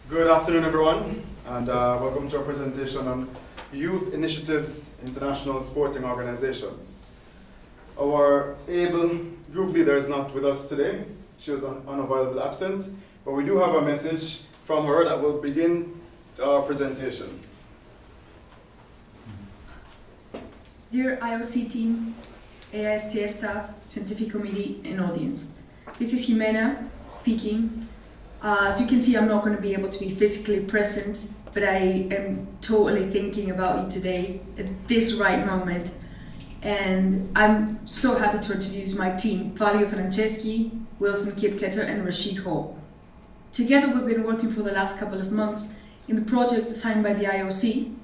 Good afternoon, everyone, and welcome to our presentation on Youth Initiatives International Sporting Organizations. Our able group leader is not with us today. She was unavailable absent, but we do have a message from her that will begin our presentation. Dear IOC team, AISTS staff, scientific committee, and audience. This is Jimena speaking. As you can see, I'm not going to be able to be physically present, but I am totally thinking about you today at this right moment. And I'm so happy to introduce my team, Fabio Franceschi, Wilson Kipketer, and Rashid Hall. Together we've been working for the last couple of months in the project assigned by the IOC,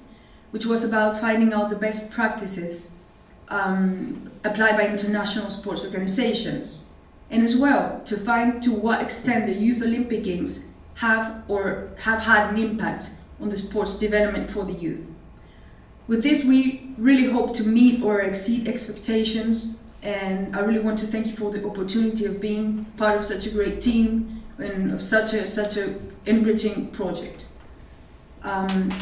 which was about finding out the best practices applied by international sports organizations, and as well to find to what extent the Youth Olympic Games have had an impact on the sports development for the youth. With this, we really hope to meet or exceed expectations, and I really want to thank you for the opportunity of being part of such a great team and of such a enriching project.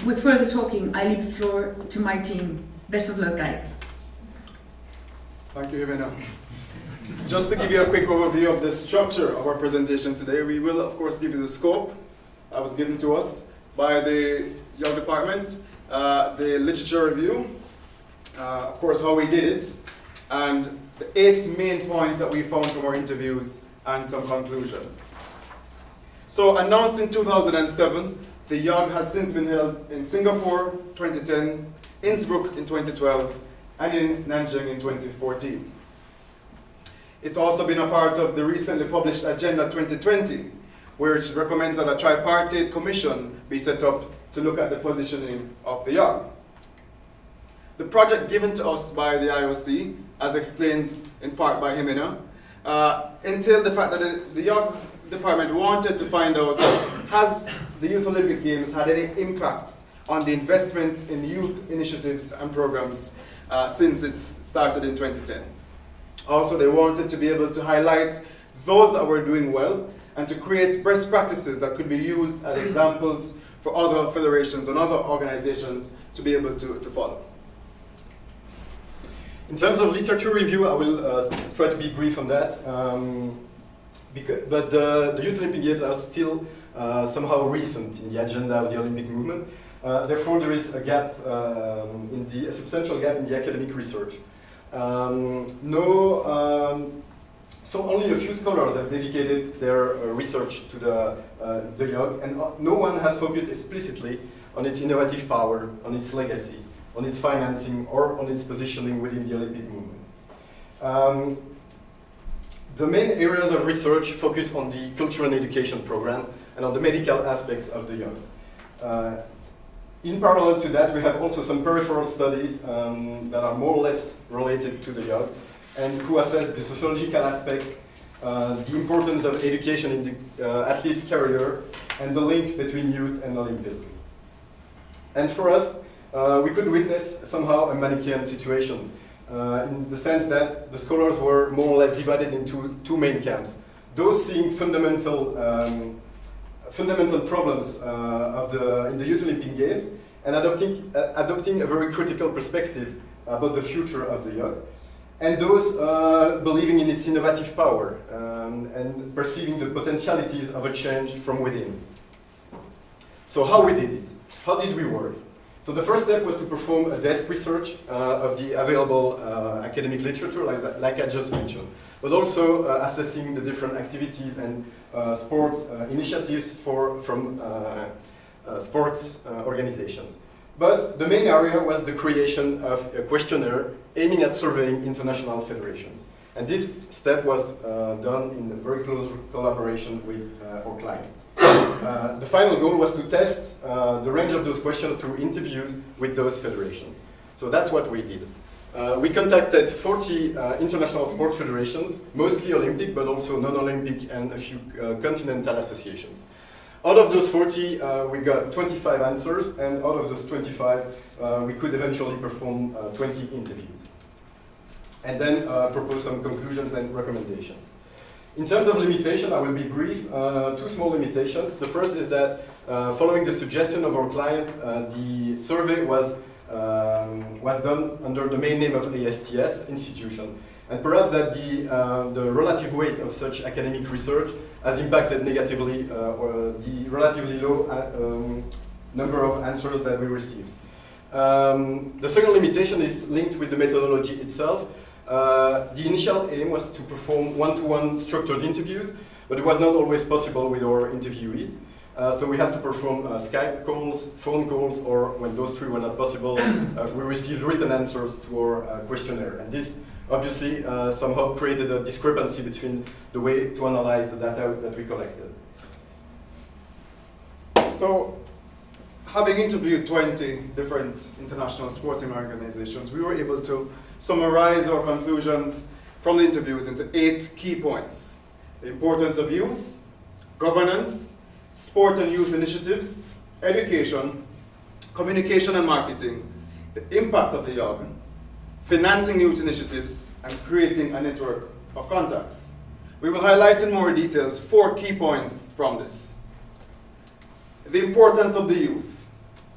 With further talking, I leave the floor to my team. Best of luck, guys. Thank you, Jimena. Just to give you a quick overview of the structure of our presentation today, we will of course give you the scope that was given to us by the Young Department, the literature review, of course how we did it, and the 8 main points that we found from our interviews and some conclusions. So announced in 2007, the YOG has since been held in Singapore 2010, Innsbruck in 2012, and in Nanjing in 2014. It's also been a part of the recently published Agenda 2020, which recommends that a tripartite commission be set up to look at the positioning of the YOG. The project given to us by the IOC, as explained in part by Jimena, entailed the fact that the YOG department wanted to find out, has the Youth Olympic Games had any impact on the investment in youth initiatives and programs since it started in 2010. Also, they wanted to be able to highlight those that were doing well and to create best practices that could be used as examples for other federations and other organizations to be able to follow. In terms of literature review, I will try to be brief on that. But the Youth Olympic Games are still somehow recent in the agenda of the Olympic movement. Therefore, there is a gap, a substantial gap in the academic research. So only a few scholars have dedicated their research to the YOG, and no one has focused explicitly on its innovative power, on its legacy, on its financing, or on its positioning within the Olympic movement. The main areas of research focus on the culture and education program and on the medical aspects of the YOG. In parallel to that, we have also some peripheral studies that are more or less related to the YOG and who assess the sociological aspect, the importance of education in the athlete's career, and the link between youth and Olympism. And for us, we could witness somehow a Manichaean situation in the sense that the scholars were more or less divided into 2 main camps. Those seeing fundamental problems in the Youth Olympic Games and adopting a very critical perspective about the future of the YOG, and those believing in its innovative power and perceiving the potentialities of a change from within. So how we did it? How did we work? So the first step was to perform a desk research of the available academic literature, like I just mentioned, but also assessing the different activities and sports initiatives from sports organizations. But the main area was the creation of a questionnaire aiming at surveying international federations. And this step was done in very close collaboration with our client. The final goal was to test the range of those questions through interviews with those federations. So that's what we did. We contacted 40 international sports federations, mostly Olympic, but also non-Olympic and a few continental associations. Out of those 40, we got 25 answers, and out of those 25, we could eventually perform 20 interviews. And then propose some conclusions and recommendations. In terms of limitation, I will be brief. 2 small limitations. The first is that following the suggestion of our client, the survey was done under the main name of AISTS institution. And perhaps that the relative weight of such academic research has impacted negatively or the relatively low number of answers that we received. The second limitation is linked with the methodology itself. The initial aim was to perform one-to-one structured interviews, but it was not always possible with our interviewees. So we had to perform Skype calls, phone calls, or when those three were not possible, we received written answers to our questionnaire. And this obviously somehow created a discrepancy between the way to analyze the data that we collected. So, having interviewed 20 different international sporting organizations, we were able to summarize our conclusions from the interviews into 8 key points: the importance of youth, governance, sport and youth initiatives, education, communication and marketing, the impact of the YOG, financing youth initiatives, and creating a network of contacts. We will highlight in more details 4 key points from this. The importance of the youth.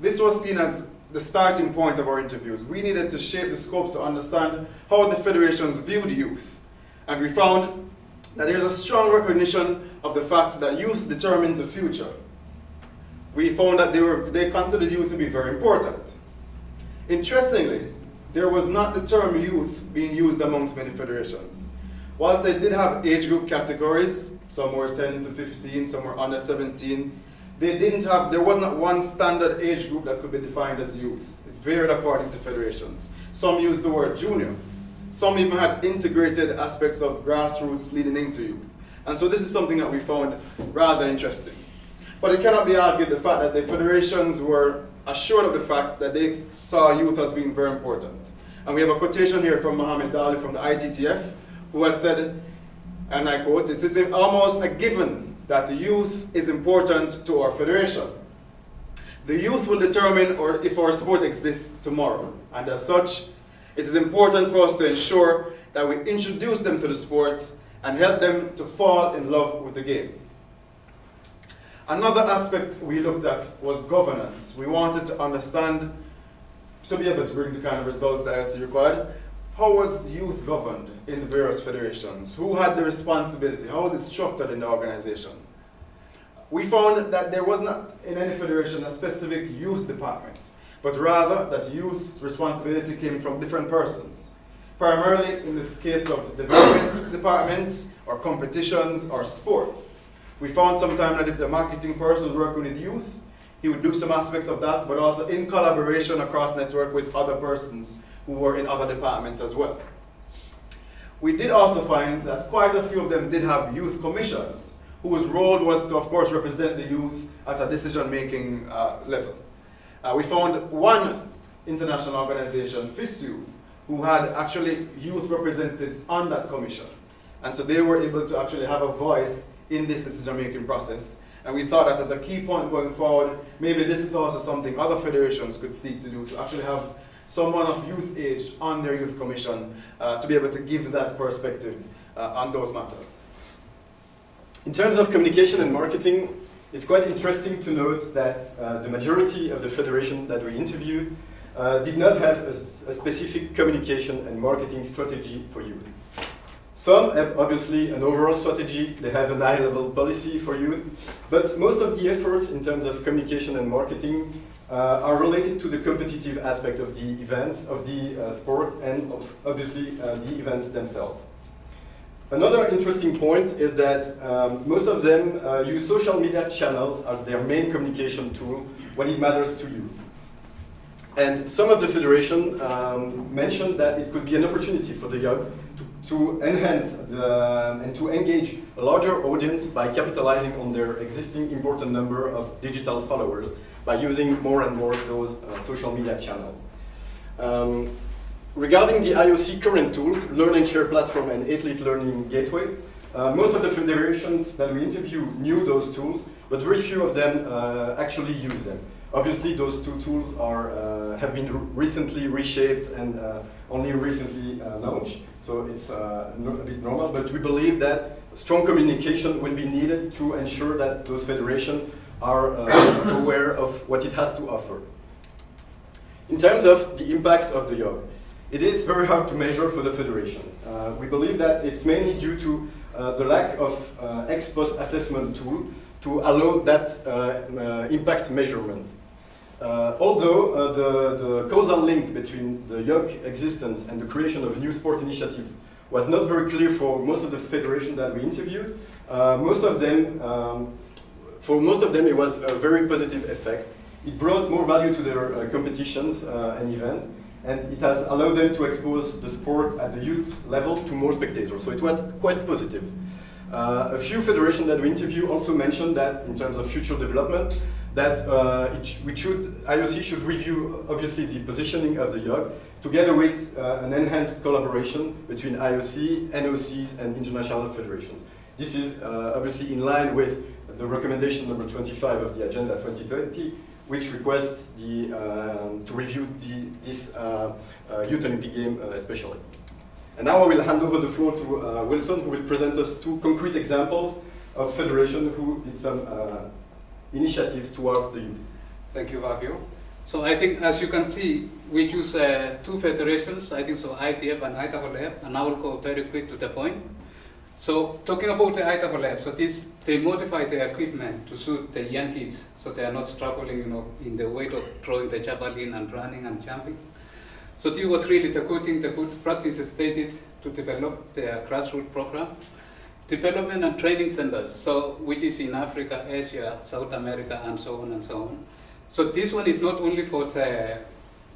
This was seen as the starting point of our interviews. We needed to shape the scope to understand how the federations viewed youth. And we found that there's a strong recognition of the fact that youth determines the future. We found that they considered youth to be very important. Interestingly, there was not the term youth being used amongst many federations. Whilst they did have age group categories, some were 10 to 15, some were under 17, there was not one standard age group that could be defined as youth. It varied according to federations. Some used the word junior. Some even had integrated aspects of grassroots leading into youth. And so this is something that we found rather interesting. But it cannot be argued the fact that the federations were assured of the fact that they saw youth as being very important. And we have a quotation here from Mohammed Dali from the ITTF, who has said, and I quote, "It is almost a given that the youth is important to our federation. The youth will determine if our sport exists tomorrow. And as such, it is important for us to ensure that we introduce them to the sport and help them to fall in love with the game." Another aspect we looked at was governance. We wanted to understand, to be able to bring the kind of results that ISC required, how was youth governed in the various federations? Who had the responsibility? How was it structured in the organization? We found that there was not in any federation a specific youth department, but rather that youth responsibility came from different persons. Primarily in the case of development department, or competitions, or sport. We found sometimes that if the marketing person was working with youth, he would do some aspects of that, but also in collaboration across network with other persons who were in other departments as well. We did also find that quite a few of them did have youth commissions, whose role was to, of course, represent the youth at a decision-making level. We found one international organization, FISU, who had actually youth representatives on that commission. And so they were able to actually have a voice in this decision-making process. And we thought that as a key point going forward, maybe this is also something other federations could seek to do, to actually have someone of youth age on their youth commission to be able to give that perspective on those matters. In terms of communication and marketing, it's quite interesting to note that the majority of the federation that we interviewed did not have a specific communication and marketing strategy for youth. Some have obviously an overall strategy, they have a high-level policy for youth, but most of the efforts in terms of communication and marketing are related to the competitive aspect of the events, of the sport, and of obviously the events themselves. Another interesting point is that most of them use social media channels as their main communication tool when it matters to youth. And some of the federation mentioned that it could be an opportunity for the young to enhance and to engage a larger audience by capitalizing on their existing important number of digital followers by using more and more those social media channels. Regarding the IOC current tools, Learn and Share Platform and Athlete Learning Gateway, most of the federations that we interviewed knew those tools, but very few of them actually use them. Obviously, those two tools have been recently reshaped and only recently launched, so it's a bit normal, but we believe that strong communication will be needed to ensure that those federations are aware of what it has to offer. In terms of the impact of the YOG, it is very hard to measure for the federations. We believe that it's mainly due to the lack of ex-post assessment tool to allow that impact measurement. Although the causal link between the YOG existence and the creation of a new sport initiative was not very clear for most of the federations that we interviewed, for most of them it was a very positive effect. It brought more value to their competitions and events, and it has allowed them to expose the sport at the youth level to more spectators. So it was quite positive. A few federations that we interviewed also mentioned that in terms of future development, that IOC should review obviously the positioning of the YOG together with an enhanced collaboration between IOC, NOCs, and international federations. This is obviously in line with the recommendation number 25 of the Agenda 2020, which requests to review this Youth Olympic Game especially. And now I will hand over the floor to Wilson, who will present us two concrete examples of federations who did some initiatives towards the youth. Thank you, Fabio. So I think, as you can see, we choose two federations, I think so, ITF and IAAF, and I will go very quick to the point. So talking about the IAAF, so they modify their equipment to suit the young kids, so they are not struggling, in the way of throwing the javelin and running and jumping. So this was really the good thing, the good practices they did to develop their grassroots program. Development and training centers, so which is in Africa, Asia, South America, and so on and so on. So this one is not only for the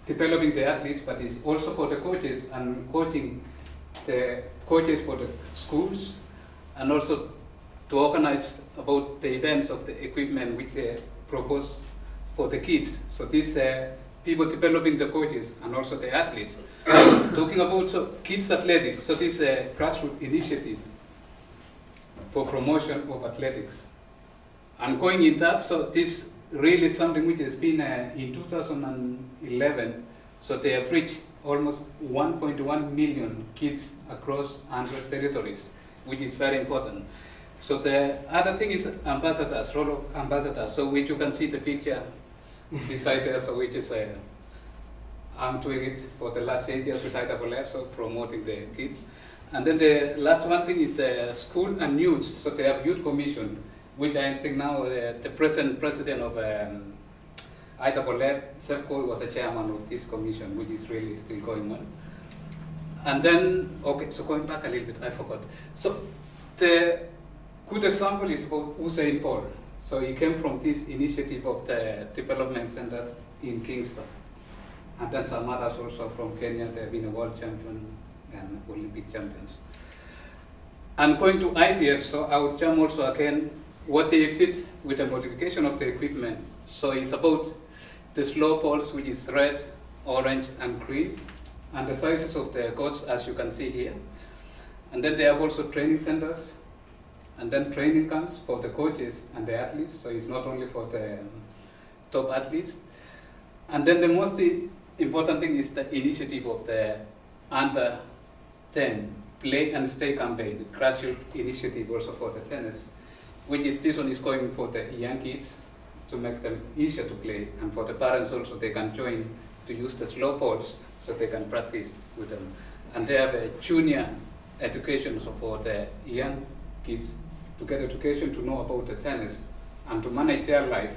developing the athletes, but it's also for the coaches and coaching the coaches for the schools, and also to organize about the events of the equipment which they propose for the kids. So these people developing the coaches and also the athletes. Talking about kids athletics, so this is a grassroots initiative for promotion of athletics. And going in that, so this really something which has been in 2011, so they have reached almost 1.1 million kids across 100 territories, which is very important. So the other thing is ambassadors, role of ambassadors, so which you can see the picture beside there, so which is I'm doing it for the last 8 years with IAAF, so promoting the kids. And then the last one thing is school and youth. So they have youth commission, which I think now the present president of IAAF, Ecole, was a chairman of this commission, which is really still going on. And then, okay, so going back a little bit, I forgot. So the good example is about Usain Bolt. So he came from this initiative of the development centers in Kingston. And then some others also from Kenya, they have been a world champion and Olympic champions. And going to ITF, so I would jump also again what they did with the modification of the equipment. So it's about the slow poles, which is red, orange, and green, and the sizes of the courts, as you can see here. And then they have also training centers, and then training camps for the coaches and the athletes. So it's not only for the top athletes. And then the most important thing is the initiative of the under 10 play and stay campaign, the grassroots initiative also for the tennis, which is this one is going for the young kids to make them easier to play, and for the parents also they can join to use the slow poles so they can practice with them. And they have a junior education so for the young kids to get education to know about the tennis and to manage their life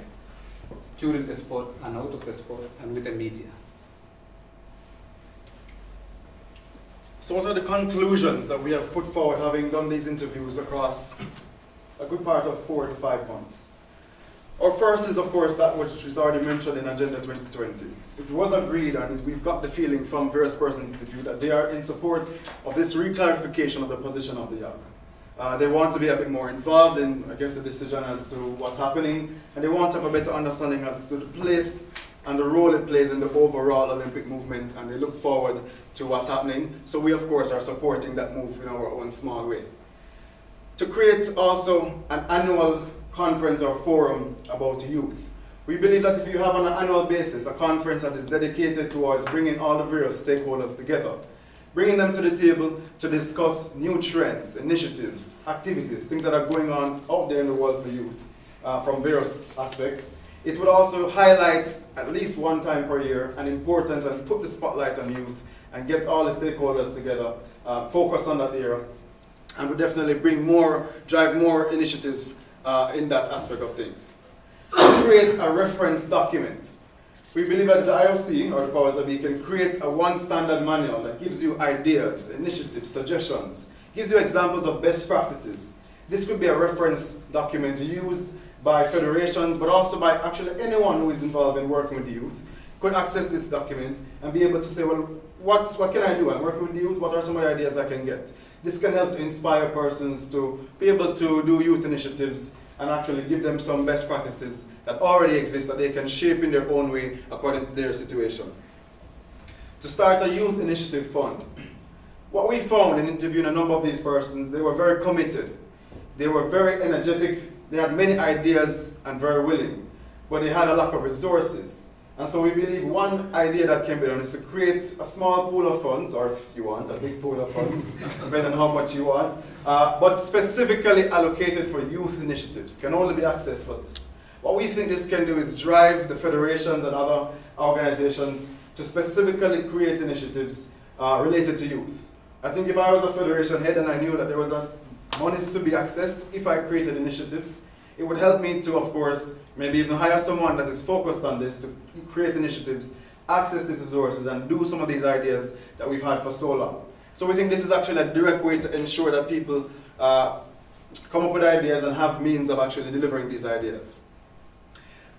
during the sport and out of the sport and with the media. So what are the conclusions that we have put forward having done these interviews across a good part of 4 to 5 months? Our first is, of course, that which was already mentioned in Agenda 2020. It was agreed, and we've got the feeling from various persons interviewed, that they are in support of this reclarification of the position of the young. They want to be a bit more involved in, I guess, the decision as to what's happening, and they want to have a better understanding as to the place and the role it plays in the overall Olympic movement, and they look forward to what's happening. So we, of course, are supporting that move in our own small way. To create also an annual conference or forum about youth. We believe that if you have on an annual basis a conference that is dedicated towards bringing all the various stakeholders together, bringing them to the table to discuss new trends, initiatives, activities, things that are going on out there in the world for youth, from various aspects. It would also highlight at least one time per year an importance and put the spotlight on youth and get all the stakeholders together, focus on that area, and would definitely drive more initiatives in that aspect of things. Create a reference document. We believe that the IOC, or the powers that be, can create a one standard manual that gives you ideas, initiatives, suggestions, gives you examples of best practices. This could be a reference document used by federations, but also by actually anyone who is involved in working with the youth could access this document and be able to say, well, what can I do? I'm working with the youth, what are some of the ideas I can get? This can help to inspire persons to be able to do youth initiatives and actually give them some best practices that already exist that they can shape in their own way according to their situation. To start a youth initiative fund. What we found in interviewing a number of these persons, they were very committed. They were very energetic. They had many ideas and very willing, but they had a lack of resources. And so we believe one idea that can be done is to create a small pool of funds, or if you want, a big pool of funds, depending on how much you want, but specifically allocated for youth initiatives, can only be accessed for this. What we think this can do is drive the federations and other organizations to specifically create initiatives related to youth. I think if I was a federation head and I knew that there was monies to be accessed, if I created initiatives, it would help me to, of course, maybe even hire someone that is focused on this to create initiatives, access these resources, and do some of these ideas that we've had for so long. So we think this is actually a direct way to ensure that people come up with ideas and have means of actually delivering these ideas.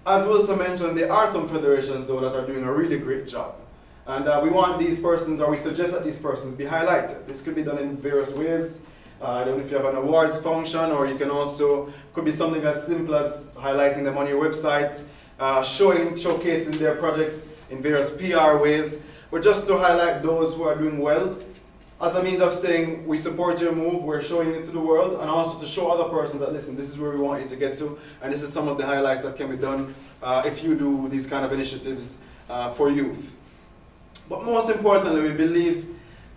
As Wilson mentioned, there are some federations, though, that are doing a really great job. And we want these persons, or we suggest that these persons be highlighted. This could be done in various ways. I don't know if you have an awards function, or you can also, could be something as simple as highlighting them on your website, showcasing their projects in various PR ways, but just to highlight those who are doing well, as a means of saying, we support your move, we're showing it to the world, and also to show other persons that, listen, this is where we want you to get to, and this is some of the highlights that can be done if you do these kind of initiatives for youth. But most importantly, we believe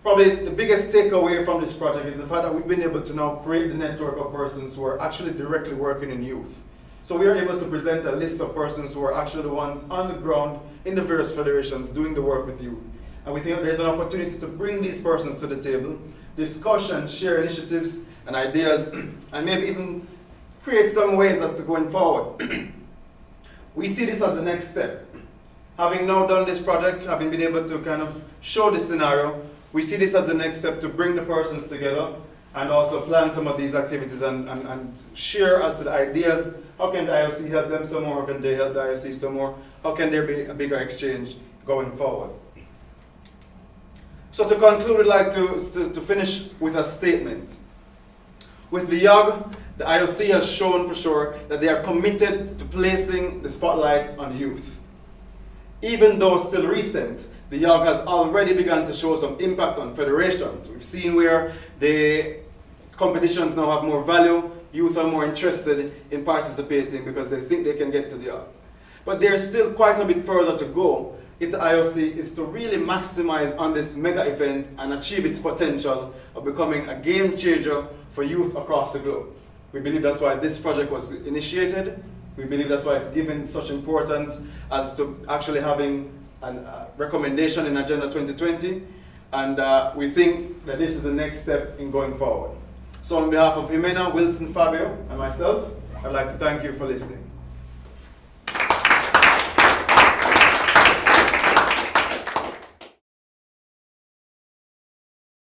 probably the biggest takeaway from this project is the fact that we've been able to now create the network of persons who are actually directly working in youth. So we are able to present a list of persons who are actually the ones on the ground in the various federations doing the work with youth. And we think there's an opportunity to bring these persons to the table, discuss and share initiatives and ideas, and maybe even create some ways as to going forward. We see this as the next step. Having now done this project, having been able to kind of show this scenario, we see this as the next step to bring the persons together and also plan some of these activities and share as to the ideas. How can the IOC help them some more? How can they help the IOC some more? How can there be a bigger exchange going forward? So to conclude, we'd like to finish with a statement. With the YOG, the IOC has shown for sure that they are committed to placing the spotlight on youth. Even though still recent, the YOG has already begun to show some impact on federations. We've seen where the competitions now have more value, youth are more interested in participating because they think they can get to the YOG. But there's still quite a bit further to go if the IOC is to really maximize on this mega event and achieve its potential of becoming a game changer for youth across the globe. We believe that's why this project was initiated. We believe that's why it's given such importance as to actually having a recommendation in Agenda 2020. And we think that this is the next step in going forward. So on behalf of Jimena, Wilson, Fabio, and myself, I'd like to thank you for listening.